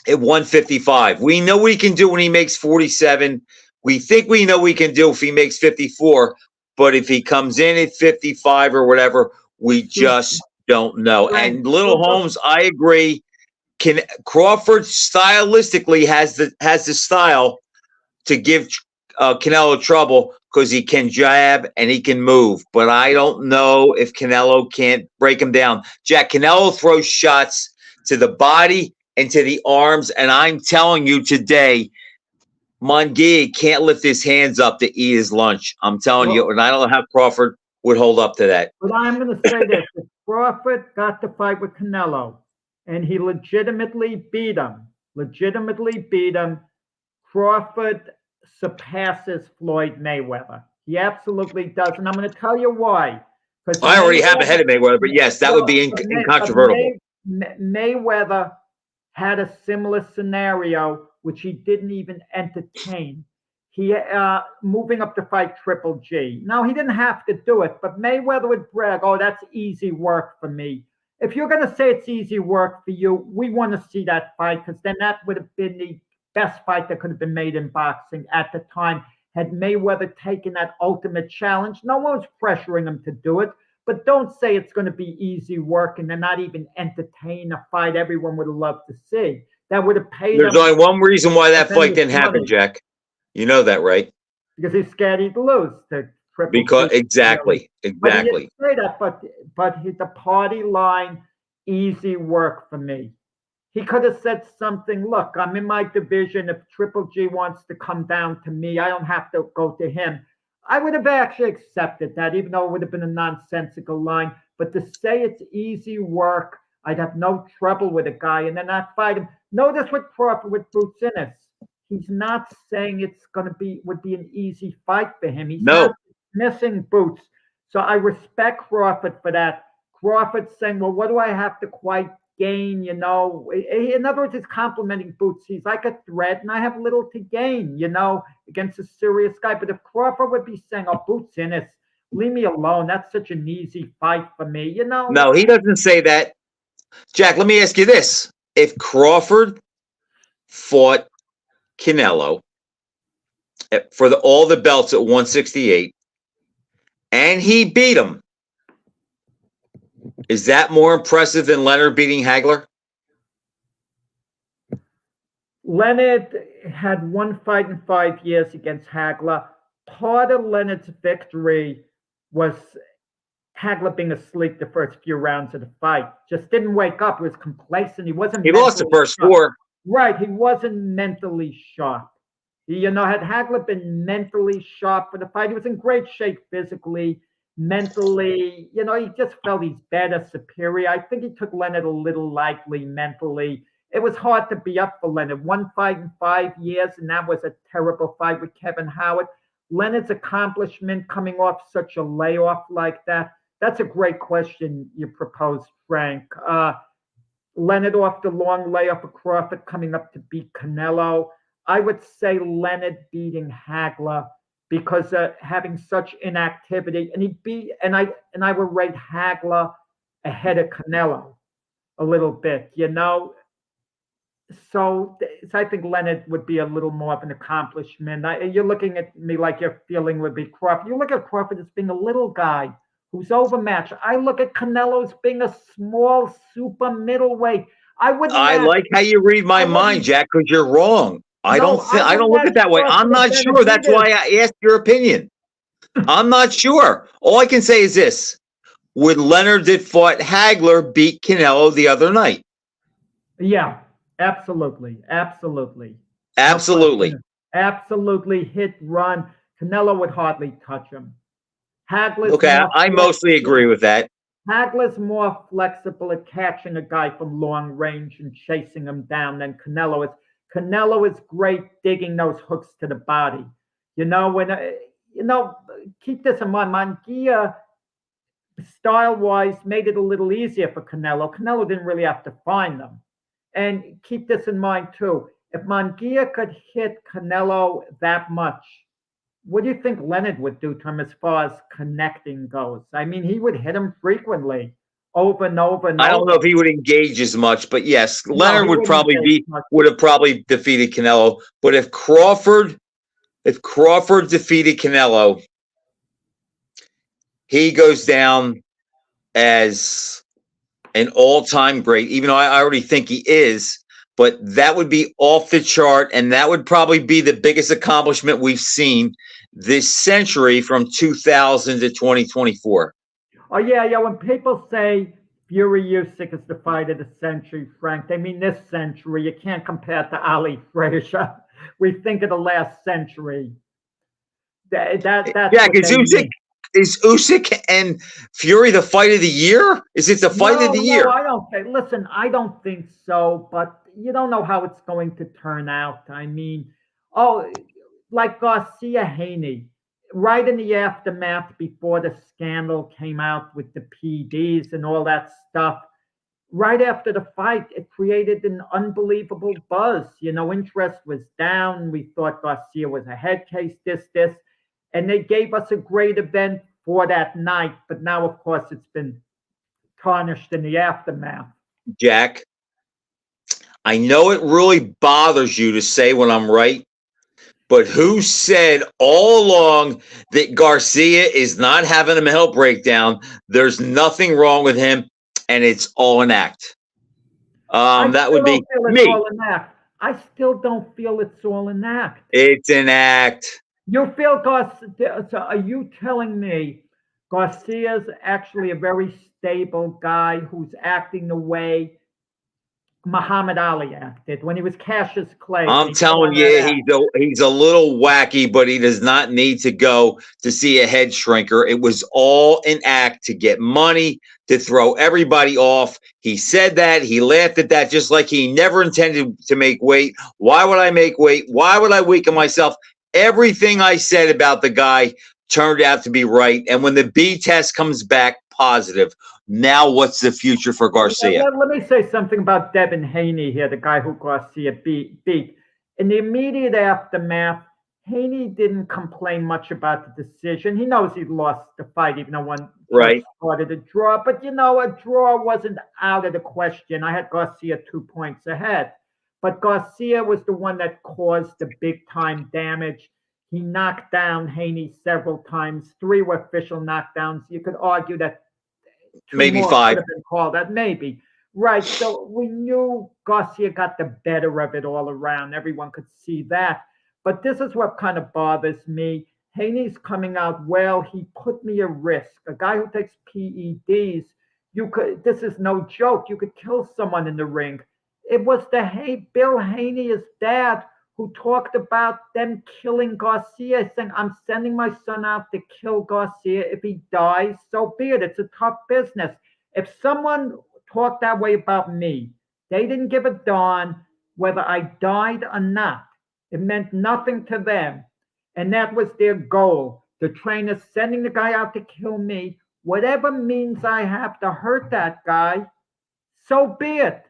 At 155. We know what he can do when he makes 47. We think we know what he can do if he makes 54. But if he comes in at 55 or whatever, we just don't know. And Little Holmes, I agree. Crawford stylistically has the style to give Canelo trouble because he can jab and he can move. But I don't know if Canelo can't break him down. Jack, Canelo throws shots to the body and to the arms, and I'm telling you today, Munguia can't lift his hands up to eat his lunch. I'm telling you, and I don't know how Crawford would hold up to that. But I'm going to say this. If Crawford got to fight with Canelo, and he legitimately beat him, Crawford surpasses Floyd Mayweather. He absolutely does, and I'm going to tell you why. I already have ahead of Mayweather, but yes, that would be incontrovertible. Mayweather had a similar scenario, which he didn't even entertain. He moving up to fight Triple G. Now he didn't have to do it, but Mayweather would brag, "Oh, that's easy work for me." If you're going to say it's easy work for you, we want to see that fight, because then that would have been the best fight that could have been made in boxing at the time. Had Mayweather taken that ultimate challenge, no one was pressuring him to do it. But don't say it's going to be easy work and then not even entertain a fight everyone would have loved to see. That would have paid There's him only one reason why that fight didn't money, happen, Jack. You know that, right? because he's scared he'd lose to Triple Because G. exactly. But he didn't say that. But the party line, easy work for me. He could have said something. Look, I'm in my division. If Triple G wants to come down to me, I don't have to go to him. I would have actually accepted that, even though it would have been a nonsensical line. But to say it's easy work, I'd have no trouble with a guy and then not fight him. Notice with Crawford with Boots Ennis. He's not saying it's would be an easy fight for him. He's not missing Boots. So I respect Crawford for that. Crawford saying, well, what do I have to quite gain? In other words, he's complimenting Boots. He's like a threat, and I have little to gain, against a serious guy. But if Crawford would be saying, oh, Boots Ennis, leave me alone. That's such an easy fight for me, No, he doesn't say that. Jack, let me ask you this. If Crawford fought Canelo for all the belts at 168 and he beat him, is that more impressive than Leonard beating Hagler? Leonard had one fight in 5 years against Hagler. Part of Leonard's victory was Hagler being asleep the first few rounds of the fight. Just didn't wake up. He was complacent. He lost the first four. Right. He wasn't mentally sharp. Had Hagler been mentally sharp for the fight, he was in great shape physically, mentally. He just felt he's better, superior. I think he took Leonard a little lightly mentally. It was hard to be up for Leonard. One fight in 5 years, and that was a terrible fight with Kevin Howard. Leonard's accomplishment coming off such a layoff like that, that's a great question you proposed, Frank. Leonard off the long layoff of Crawford coming up to beat Canelo. I would say Leonard beating Hagler because having such inactivity, and I would rate Hagler ahead of Canelo a little bit, So I think Leonard would be a little more of an accomplishment. You're looking at me like your feeling would be Crawford. You look at Crawford as being a little guy who's overmatched. I look at Canelo as being a small, super middleweight. I like how you read my mind, Jack, because you're wrong. I don't look at it that way. I'm not sure. That's why I asked your opinion. I'm not sure. All I can say is this. Would Leonard that fought Hagler beat Canelo the other night? Yeah, absolutely. Absolutely. Absolutely. Absolutely. Hit, run. Canelo would hardly touch him. Hagler's okay, I mostly agree with that. Hagler's more flexible at catching a guy from long range and chasing him down than Canelo is. Canelo is great digging those hooks to the body. Keep this in mind. Munguia, style-wise, made it a little easier for Canelo. Canelo didn't really have to find them. And keep this in mind, too. If Munguia could hit Canelo that much, what do you think Leonard would do to him as far as connecting goes? I mean, he would hit him frequently, over and over and over. I don't know if he would engage as much, but yes, Leonard would have probably defeated Canelo. But if Crawford defeated Canelo, he goes down as an all-time great, even though I already think he is. But that would be off the chart, and that would probably be the biggest accomplishment we've seen this century from 2000 to 2024. Oh, yeah. When people say Fury Usyk is the fight of the century, Frank, they mean this century. You can't compare it to Ali Frazier. We think of the last century. That's is Usyk and Fury the fight of the year? Is it the fight of the year? No, I don't think. Listen, I don't think so, but you don't know how it's going to turn out. I mean, like Garcia Haney, right in the aftermath before the scandal came out with the PDs and all that stuff, right after the fight, it created an unbelievable buzz. Interest was down. We thought Garcia was a head case, this. And they gave us a great event for that night. But now, of course, it's been tarnished in the aftermath. Jack, I know it really bothers you to say when I'm right, but who said all along that Garcia is not having a mental breakdown? There's nothing wrong with him, and it's all an act. That would be me. I still don't feel it's all an act. It's an act. You feel Garcia? So are you telling me Garcia's actually a very stable guy who's acting the way Muhammad Ali acted when he was Cassius Clay? I'm telling you, he's a little wacky, but he does not need to go to see a head shrinker. It was all an act to get money, to throw everybody off. He said that. He laughed at that, just like he never intended to make weight. Why would I make weight? Why would I weaken myself? Everything I said about the guy turned out to be right. And when the B test comes back positive, now what's the future for Garcia? Let me say something about Devin Haney here, the guy who Garcia beat. In the immediate aftermath, Haney didn't complain much about the decision. He knows he lost the fight, even though one started a draw. But, a draw wasn't out of the question. I had Garcia 2 points ahead. But Garcia was the one that caused the big-time damage. He knocked down Haney several times. 3 were official knockdowns. You could argue that maybe 5 could have been called that. Maybe. Right. So we knew Garcia got the better of it all around. Everyone could see that. But this is what kind of bothers me. Haney's coming out well. He put me at risk. A guy who takes PEDs, this is no joke. You could kill someone in the ring. It was Bill Haney's dad who talked about them killing Garcia, saying, I'm sending my son out to kill Garcia. If he dies, so be it. It's a tough business. If someone talked that way about me, they didn't give a darn whether I died or not. It meant nothing to them. And that was their goal. The trainer sending the guy out to kill me, whatever means I have to hurt that guy, so be it.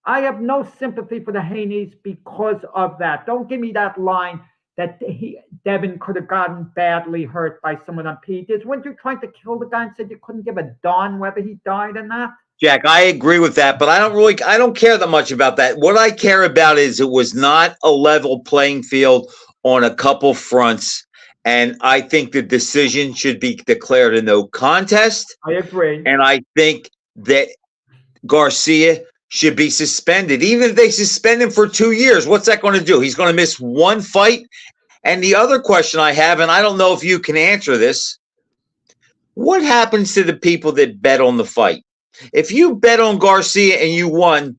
I have no sympathy for the Haneys because of that. Don't give me that line that Devin could have gotten badly hurt by someone on PEDs. Weren't you trying to kill the guy and said you couldn't give a darn whether he died or not? Jack, I agree with that, but I don't care that much about that. What I care about is it was not a level playing field on a couple fronts, and I think the decision should be declared a no contest. I agree. And I think that Garcia should be suspended. Even if they suspend him for 2 years, what's that going to do? He's going to miss one fight. And the other question I have, and I don't know if you can answer this, what happens to the people that bet on the fight? If you bet on Garcia and you won,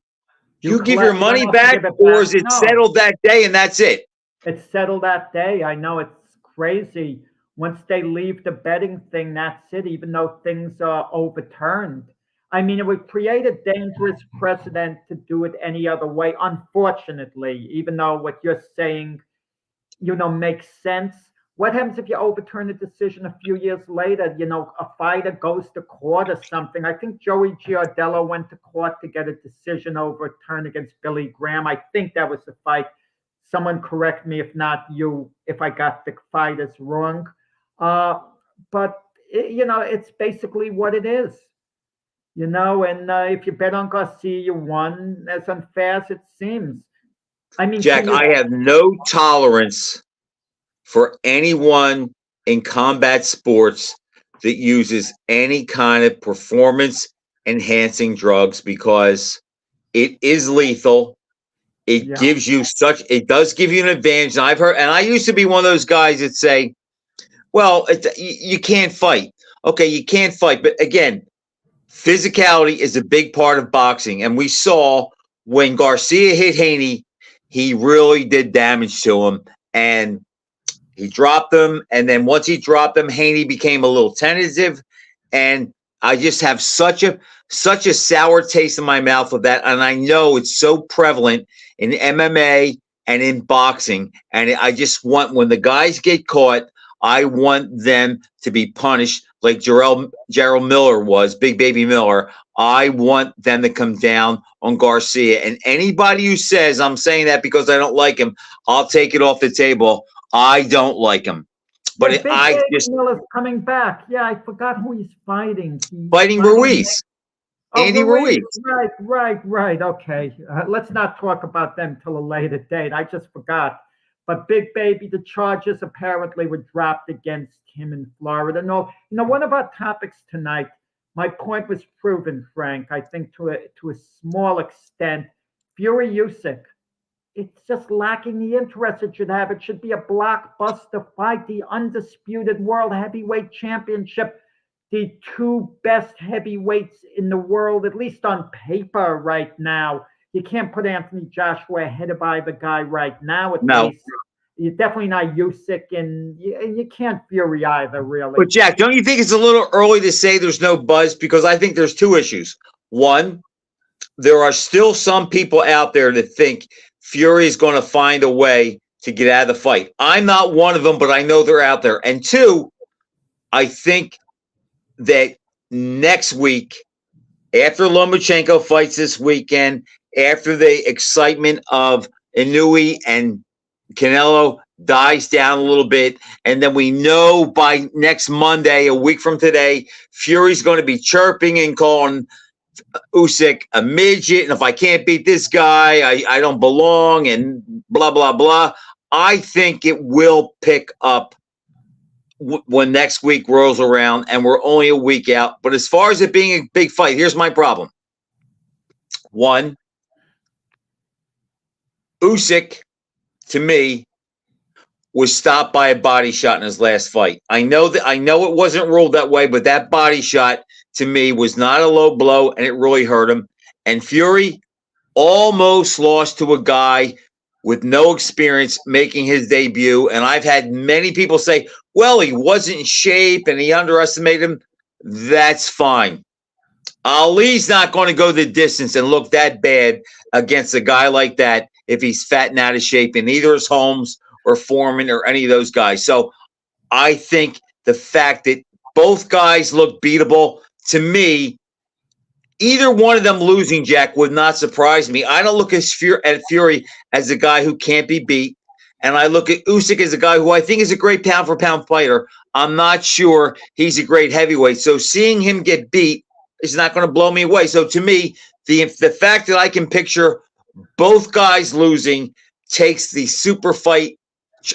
you give your money back, or is it settled that day and that's it? It's settled that day. I know it's crazy. Once they leave the betting thing, that's it, even though things are overturned. I mean, it would create a dangerous precedent to do it any other way, unfortunately, even though what you're saying, makes sense. What happens if you overturn a decision a few years later? A fighter goes to court or something. I think Joey Giardello went to court to get a decision overturned against Billy Graham. I think that was the fight. Someone correct me if not you, if I got the fighters wrong. But, it's basically what it is. And if you bet on Garcia, you won, as unfair as it seems. I mean, Jack, I have no tolerance for anyone in combat sports that uses any kind of performance enhancing drugs, because it is lethal. It does give you an advantage. And I've heard, and I used to be one of those guys that say, well, you can't fight. Okay, you can't fight. But again, physicality is a big part of boxing. And we saw when Garcia hit Haney, he really did damage to him. And he dropped him. And then once he dropped him, Haney became a little tentative. And I just have such a sour taste in my mouth of that. And I know it's so prevalent in MMA and in boxing. And I just want, when the guys get caught, I want them to be punished like Gerald Miller was, Big Baby Miller. I want them to come down on Garcia. And anybody who says I'm saying that because I don't like him, I'll take it off the table. I don't like him. But Big I Baby just Miller's coming back. Yeah, I forgot who he's fighting. He's fighting Ruiz. Andy Ruiz. Right. Okay. Let's not talk about them till a later date. I just forgot. But Big Baby, the charges apparently were dropped against him in Florida. No, one of our topics tonight, my point was proven, Frank. I think to a small extent, Fury Usyk, it's just lacking the interest it should have. It should be a blockbuster fight, the undisputed world heavyweight championship, the two best heavyweights in the world, at least on paper right now. You can't put Anthony Joshua ahead of either guy right now. At least. You're definitely not Usyk, and you can't Fury either, really. But Jack, don't you think it's a little early to say there's no buzz? Because I think there's two issues. One, there are still some people out there that think Fury is going to find a way to get out of the fight. I'm not one of them, but I know they're out there. And two, I think that next week, after Lomachenko fights this weekend, after the excitement of Inoue and Canelo dies down a little bit, and then we know by next Monday, a week from today, Fury's going to be chirping and calling Usyk a midget, and if I can't beat this guy, I don't belong, and blah, blah, blah. I think it will pick up when next week rolls around, and we're only a week out. But as far as it being a big fight, here's my problem. One, Usyk, to me, was stopped by a body shot in his last fight. I know it wasn't ruled that way, but that body shot to me was not a low blow, and it really hurt him. And Fury almost lost to a guy with no experience making his debut. And I've had many people say, well, he wasn't in shape and he underestimated him. That's fine. Ali's not going to go the distance and look that bad against a guy like that if he's fat and out of shape, in either his Holmes or Foreman or any of those guys. So I think the fact that both guys look beatable, to me, either one of them losing, Jack, would not surprise me. I don't look at Fury as a guy who can't be beat, and I look at Usyk as a guy who I think is a great pound-for-pound fighter. I'm not sure he's a great heavyweight. So seeing him get beat is not going to blow me away. So to me, the fact that I can picture both guys losing takes the super fight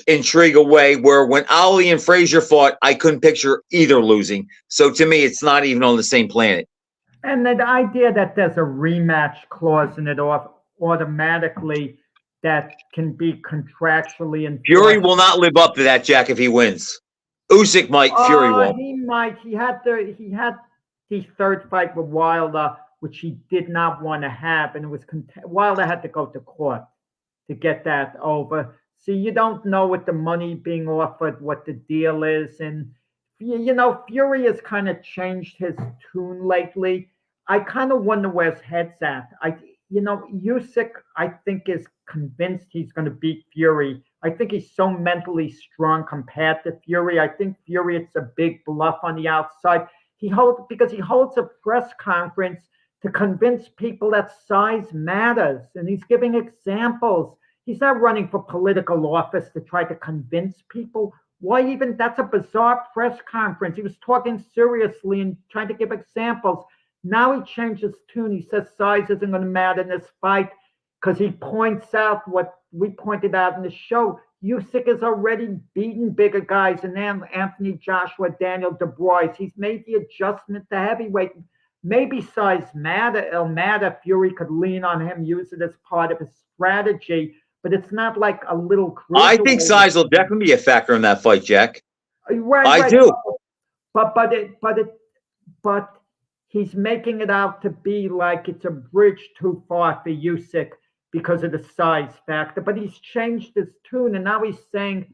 intrigue away, where when Ali and Frazier fought, I couldn't picture either losing. So to me, it's not even on the same planet. And the idea that there's a rematch clause in it automatically that can be contractually enforced. Fury will not live up to that, Jack, if he wins. Usyk might, Fury won't. He might. He had the third fight with Wilder, which he did not want to have, and it was Wilder had to go to court to get that over. See, you don't know with the money being offered what the deal is, and Fury has kind of changed his tune lately. I kind of wonder where his head's at. Usyk, I think, is convinced he's going to beat Fury. I think he's so mentally strong compared to Fury. I think Fury, it's a big bluff on the outside. He holds a press conference to convince people that size matters, and he's giving examples. He's not running for political office to try to convince people. Why even? That's a bizarre press conference. He was talking seriously and trying to give examples. Now he changed his tune. He says size isn't going to matter in this fight because he points out what we pointed out in the show. Usyk has already beaten bigger guys than Anthony Joshua, Daniel Dubois. He's made the adjustment to heavyweight. Maybe size it'll matter. Fury could lean on him, use it as part of his strategy, but it's not like a little. I think size will definitely be a factor in that fight, Jack. Right, I do. But he's making it out to be like it's a bridge too far for Usyk because of the size factor. But he's changed his tune, and now he's saying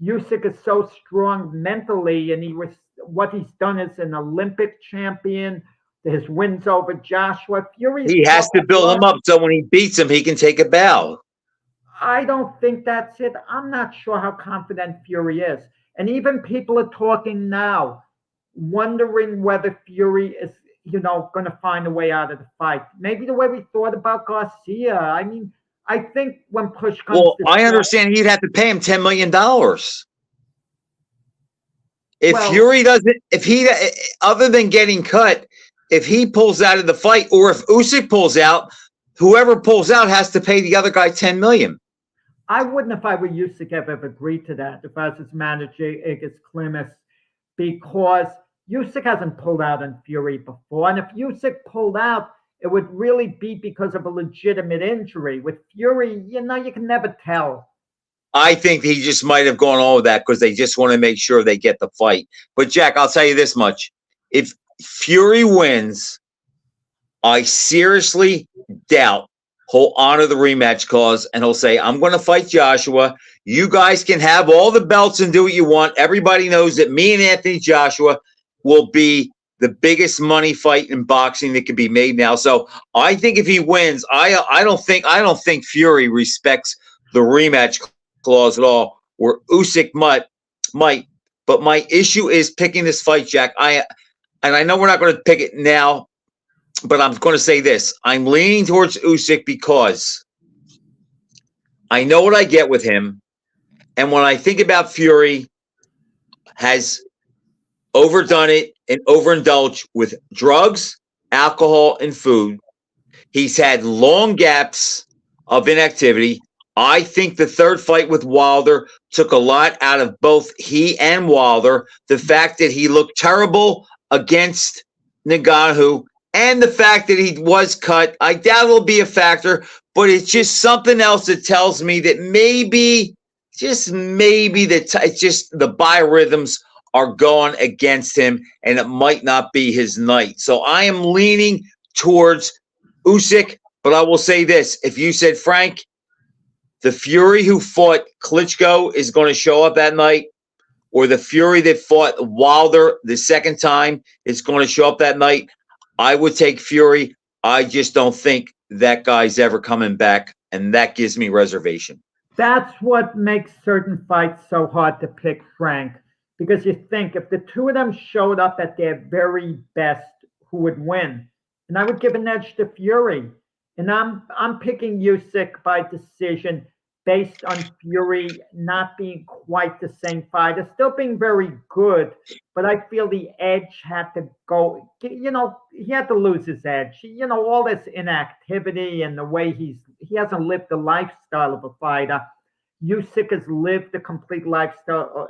Usyk is so strong mentally, and what he's done as an Olympic champion. His wins over Joshua. Fury. He has to build him up so when he beats him, he can take a bow. I don't think that's it. I'm not sure how confident Fury is. And even people are talking now, wondering whether Fury is, going to find a way out of the fight. Maybe the way we thought about Garcia. I mean, I think when push comes Well, to I shove- understand he'd have to pay him $10 million. If Well- Fury doesn't, other than getting cut, if he pulls out of the fight, or if Usyk pulls out, whoever pulls out has to pay the other guy $10 million. I wouldn't if I were Usyk have agreed to that, if I was his manager, Igis Klimas, because Usyk hasn't pulled out on Fury before. And if Usyk pulled out, it would really be because of a legitimate injury. With Fury, you can never tell. I think he just might have gone on with that because they just want to make sure they get the fight. But Jack, I'll tell you this much. If Fury wins, I seriously doubt he'll honor the rematch clause and he'll say, I'm going to fight Joshua. You guys can have all the belts and do what you want. Everybody knows that me and Anthony Joshua will be the biggest money fight in boxing that can be made now. So I think if he wins, I don't think Fury respects the rematch clause at all, where Usyk might. But my issue is picking this fight, Jack. And I know we're not going to pick it now, but I'm going to say this. I'm leaning towards Usyk because I know what I get with him. And when I think about Fury, has overdone it and overindulged with drugs, alcohol, and food. He's had long gaps of inactivity. I think the third fight with Wilder took a lot out of both he and Wilder. The fact that he looked terrible against Ngannou and the fact that he was cut, I doubt it'll be a factor, but it's just something else that tells me that maybe, just maybe, it's just the biorhythms are going against him and it might not be his night. So I am leaning towards Usyk, but I will say this. If you said, Frank, the Fury who fought Klitschko is going to show up that night, or the Fury that fought Wilder the second time is going to show up that night, I would take Fury. I just don't think that guy's ever coming back, and that gives me reservation. That's what makes certain fights so hard to pick, Frank, because you think if the two of them showed up at their very best, who would win? And I would give an edge to Fury. And I'm picking Usyk by decision based on Fury not being quite the same fighter, still being very good, but I feel the edge had to go, he had to lose his edge. All this inactivity and the way he hasn't lived the lifestyle of a fighter. Usyk has lived the complete lifestyle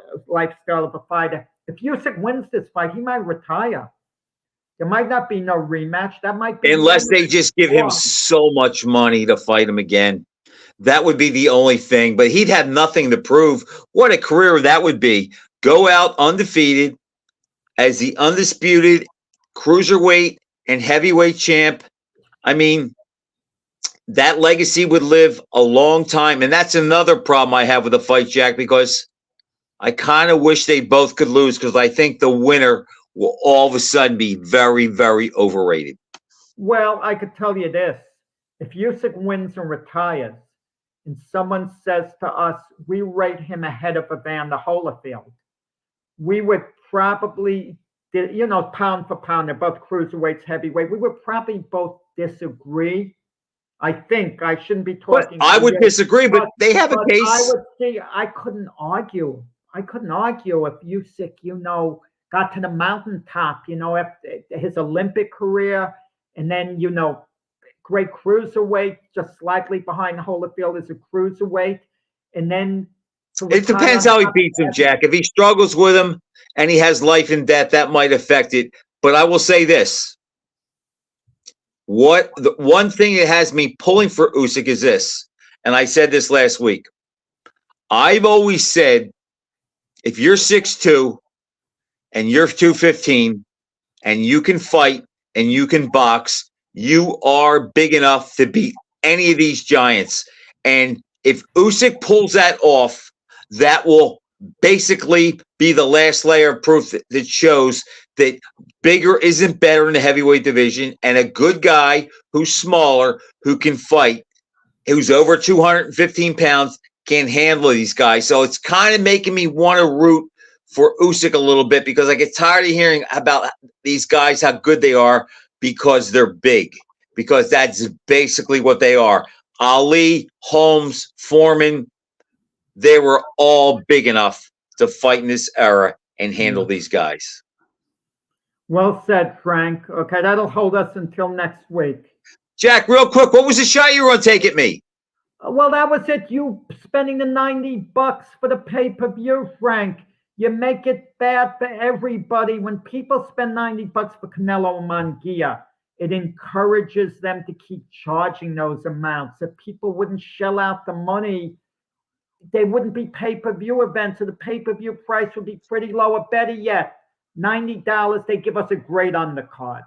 of a fighter. If Usyk wins this fight, he might retire. There might not be no rematch. That might be unless they just give him so much money to fight him again. That would be the only thing. But he'd have nothing to prove. What a career that would be. Go out undefeated as the undisputed cruiserweight and heavyweight champ. I mean, that legacy would live a long time. And that's another problem I have with the fight, Jack, because I kind of wish they both could lose, because I think the winner will all of a sudden be very, very overrated. Well, I could tell you this. If Usyk wins and retires, and someone says to us, we rate him ahead of Evander Holyfield, we would probably, pound for pound, they're both cruiserweights, heavyweight, we would probably both disagree. I think I shouldn't be talking. But I would disagree, but they have a case. I would say I couldn't argue. if Usyk, got to the mountaintop, after his Olympic career, and then, great cruiserweight, just slightly behind Holyfield as a cruiserweight, and then it depends how he beats him, Jack. If he struggles with him and he has life and death, that might affect it. But I will say this: the one thing that has me pulling for Usyk is this, and I said this last week. I've always said, if you're 6'2" and you're 215 and you can fight and you can box, you are big enough to beat any of these giants. And if Usyk pulls that off, that will basically be the last layer of proof that shows that bigger isn't better in the heavyweight division, and a good guy who's smaller, who can fight, who's over 215 pounds, can handle these guys. So it's kind of making me want to root for Usyk a little bit because I get tired of hearing about these guys, how good they are because they're big, because that's basically what they are. Ali, Holmes, Foreman, they were all big enough to fight in this era and handle these guys. Well said, Frank. Okay, that'll hold us until next week. Jack, real quick, what was the shot you were going to take at me? Well, that was it. You spending the $90 for the pay-per-view, Frank. You make it bad for everybody. When people spend $90 for Canelo Munguia, it encourages them to keep charging those amounts. If people wouldn't shell out the money, they wouldn't be pay-per-view events, so the pay-per-view price would be pretty low. Or better yet, $90, they give us a great undercard.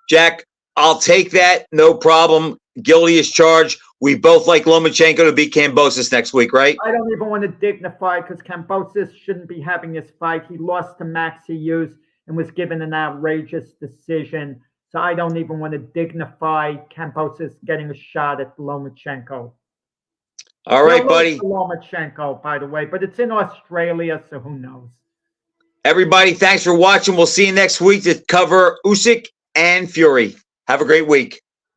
Jack, I'll take that. No problem. Guilty as charged. We both like Lomachenko to beat Kambosos next week, right? I don't even want to dignify because Kambosos shouldn't be having this fight. He lost to Max Hughes and was given an outrageous decision. So I don't even want to dignify Kambosos getting a shot at Lomachenko. All right, buddy. Lomachenko, by the way, but it's in Australia, so who knows? Everybody, thanks for watching. We'll see you next week to cover Usyk and Fury. Have a great week.